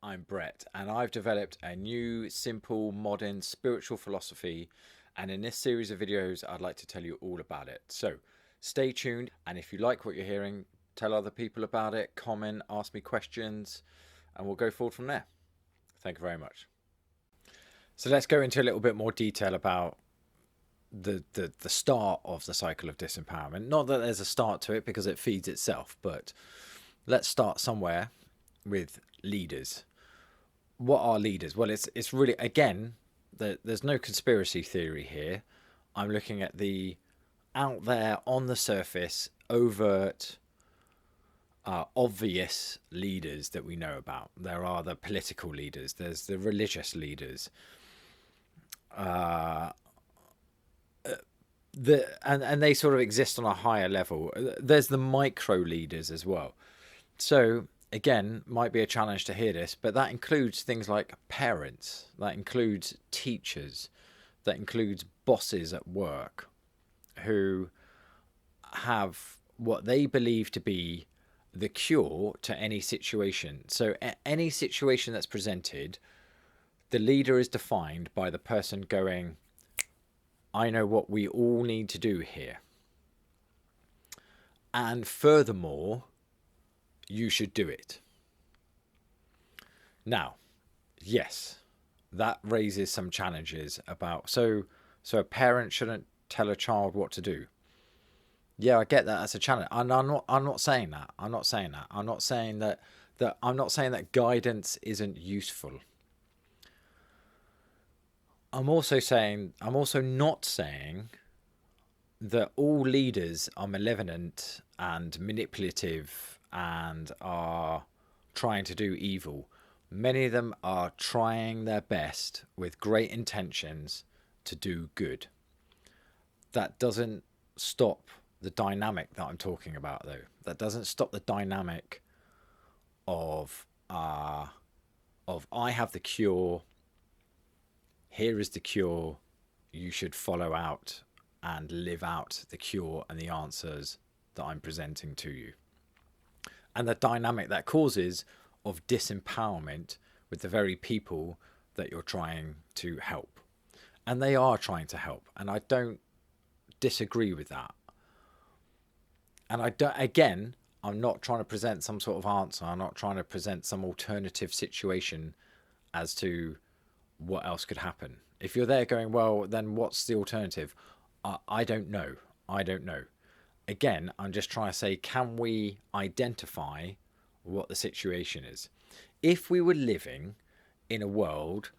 I'm Brett, and I've developed a new, simple, modern spiritual philosophy. And in this series of videos, I'd like to tell you all about it. So stay tuned, and if you like what you're hearing, tell other people about it, comment, ask me questions, and we'll go forward from there. Thank you very much. So let's go into a little bit more detail about the start of the cycle of disempowerment. Not that there's a start to it because it feeds itself, but let's start somewhere with leaders. What are leaders? Well, it's really, again, there's no conspiracy theory here. I'm looking at the out there, on the surface, overt, obvious leaders that we know about. There are the political leaders, there's the religious leaders, and they sort of exist on a higher level. There's the micro leaders as well. So again, might be a challenge to hear this, but that includes things like parents, that includes teachers, that includes bosses at work who have what they believe to be the cure to any situation. So any situation that's presented, the leader is defined by the person going, I know what we all need to do here. And furthermore, you should do it. Now, yes, that raises some challenges about, so a parent shouldn't tell a child what to do. Yeah, I get that as a challenge. And I'm not saying that. I'm not saying that. I'm not saying that guidance isn't useful. I'm also not saying that all leaders are malevolent and manipulative and are trying to do evil. Many of them are trying their best with great intentions to do good. That doesn't stop the dynamic that I'm talking about, though. That doesn't stop the dynamic of I have the cure. Here is the cure. You should follow out and live out the cure and the answers that I'm presenting to you. And the dynamic that causes of disempowerment with the very people that you're trying to help. And they are trying to help. And I don't disagree with that. And I'm not trying to present some sort of answer. I'm not trying to present some alternative situation as to what else could happen. If you're there going, well, then what's the alternative? I don't know. Again, I'm just trying to say, can we identify what the situation is? If we were living in a world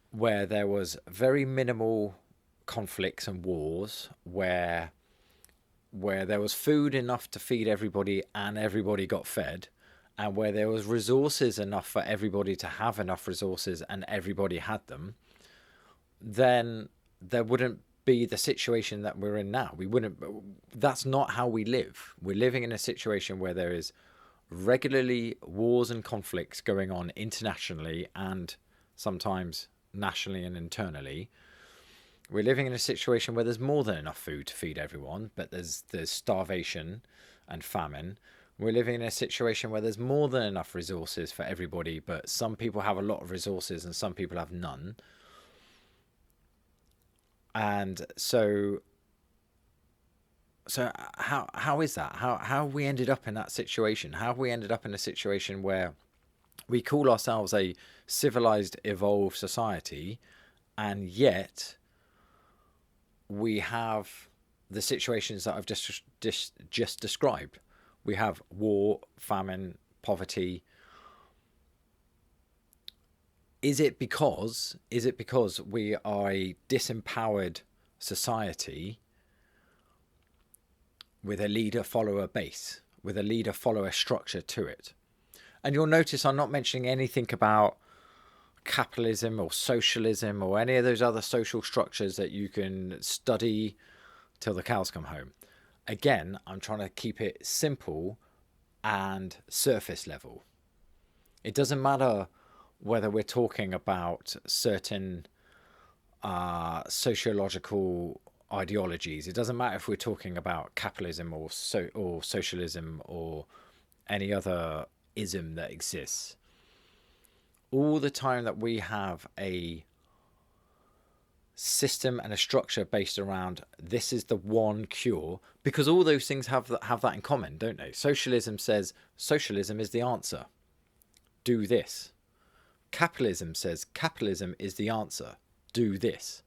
where there was very minimal conflicts and wars, where there was food enough to feed everybody and everybody got fed, and where there was resources enough for everybody to have enough resources and everybody had them, then there wouldn't be the situation that we're in now. That's not how we live. We're living in a situation where there is regularly wars and conflicts going on internationally and sometimes nationally and internally. We're living in a situation where there's more than enough food to feed everyone, but there's starvation and famine. We're living in a situation where there's more than enough resources for everybody, but some people have a lot of resources and some people have none. And so how is that? How have we ended up in that situation? How have we ended up in a situation where we call ourselves a civilized, evolved society, and yet we have the situations that I've just described? We have war, famine, poverty. Is it because we are a disempowered society with a leader-follower base, with a leader-follower structure to it? And you'll notice I'm not mentioning anything about capitalism or socialism or any of those other social structures that you can study till the cows come home. Again, I'm trying to keep it simple and surface level. It doesn't matter whether we're talking about certain sociological ideologies. It doesn't matter if we're talking about capitalism or socialism or any other ism that exists. All the time that we have a system and a structure based around this is the one cure, because all those things have that in common, don't they? Socialism says socialism is the answer. Do this. Capitalism says capitalism is the answer. Do this.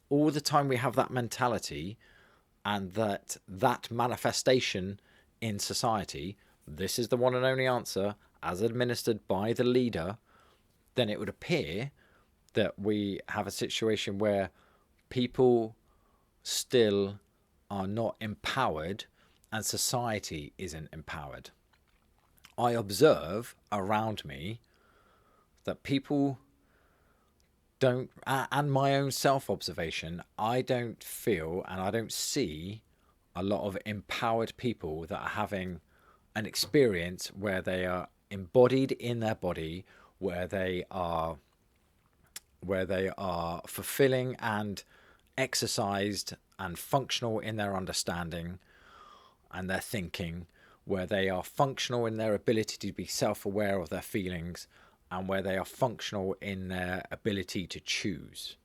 All the time we have that mentality and that manifestation in society, this is the one and only answer as administered by the leader, then it would appear that we have a situation where people still are not empowered and society isn't empowered. I observe around me that people don't, and my own self-observation, I don't feel and I don't see a lot of empowered people that are having an experience where they are embodied in their body, where they are fulfilling and exercised and functional in their understanding and their thinking, where they are functional in their ability to be self-aware of their feelings, and where they are functional in their ability to choose.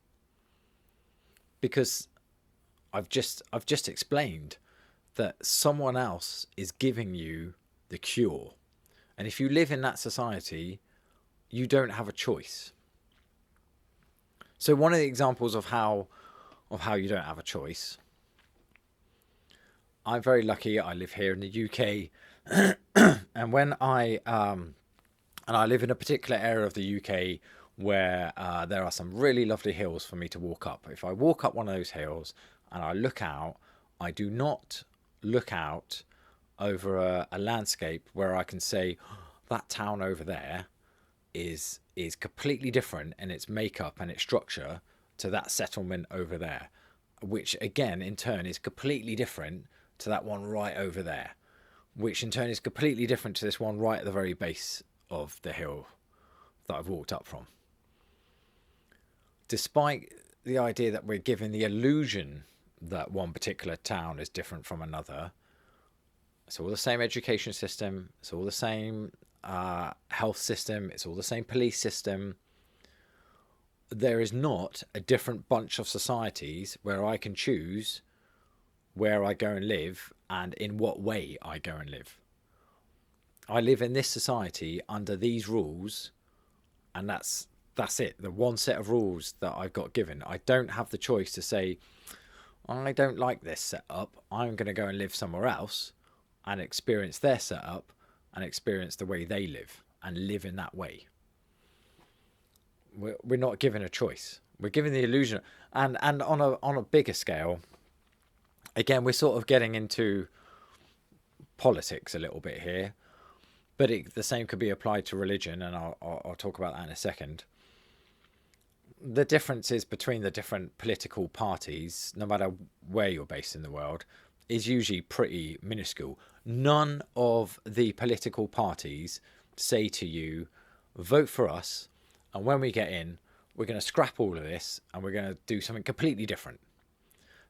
Because I've just explained that someone else is giving you the cure. And if you live in that society, you don't have a choice. So one of the examples of how you don't have a choice, I'm very lucky. I live here in the UK, and when I live in a particular area of the UK where there are some really lovely hills for me to walk up. If I walk up one of those hills and I look out, I do not look out over a landscape where I can say that town over there is completely different in its makeup and its structure to that settlement over there, which again in turn is completely different to that one right over there, which in turn is completely different to this one right at the very base of the hill that I've walked up from. Despite the idea that we're given the illusion that one particular town is different from another, it's all the same education system, it's all the same health system, it's all the same police system. There is not a different bunch of societies where I can choose where I go and live and in what way I go and live. I live in this society under these rules, and that's it, the one set of rules that I've got given. I don't have the choice to say, I don't like this setup, I'm going to go and live somewhere else and experience their setup and experience the way they live and live in that way. We're not given a choice. We're given the illusion. And on a bigger scale, again, we're sort of getting into politics a little bit here, but the same could be applied to religion, and I'll talk about that in a second. The differences between the different political parties, no matter where you're based in the world, is usually pretty minuscule. None of the political parties say to you, vote for us, and when we get in, we're going to scrap all of this and we're going to do something completely different.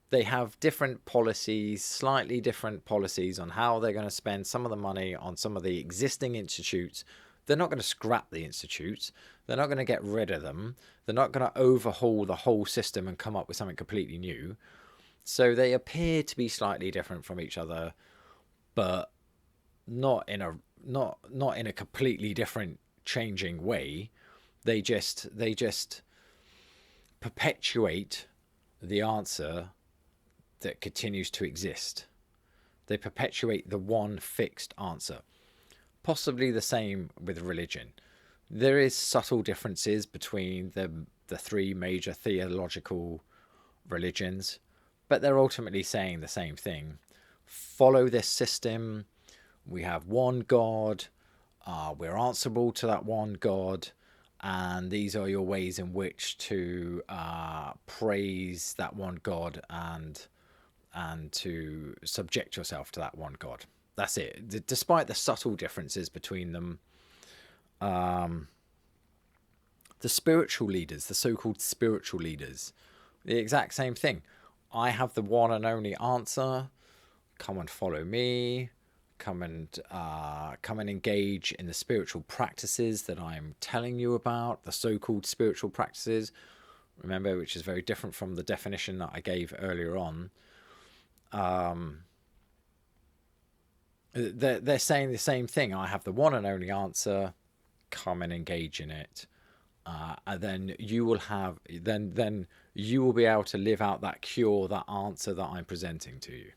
They have different policies, slightly different policies on how they're going to spend some of the money on some of the existing institutes. They're not going to scrap the institutes. They're not going to get rid of them. They're not going to overhaul the whole system and come up with something completely new. So they appear to be slightly different from each other, but not in a completely different, changing way. They just perpetuate the answer that continues to exist. They perpetuate the one fixed answer. Possibly the same with religion. There is subtle differences between the three major theological religions, but they're ultimately saying the same thing. Follow this system. We have one God. We're answerable to that one God. And these are your ways in which to praise that one God and to subject yourself to that one God. That's it. Despite the subtle differences between them, the spiritual leaders, the so-called spiritual leaders, the exact same thing. I have the one and only answer. Come and follow me. come and engage in the spiritual practices that I'm telling you about, the so-called spiritual practices. Remember, which is very different from the definition that I gave earlier on. They're saying the same thing. I have the one and only answer. Come and engage in it, and then you will have then you will be able to live out that cure, that answer that I'm presenting to you.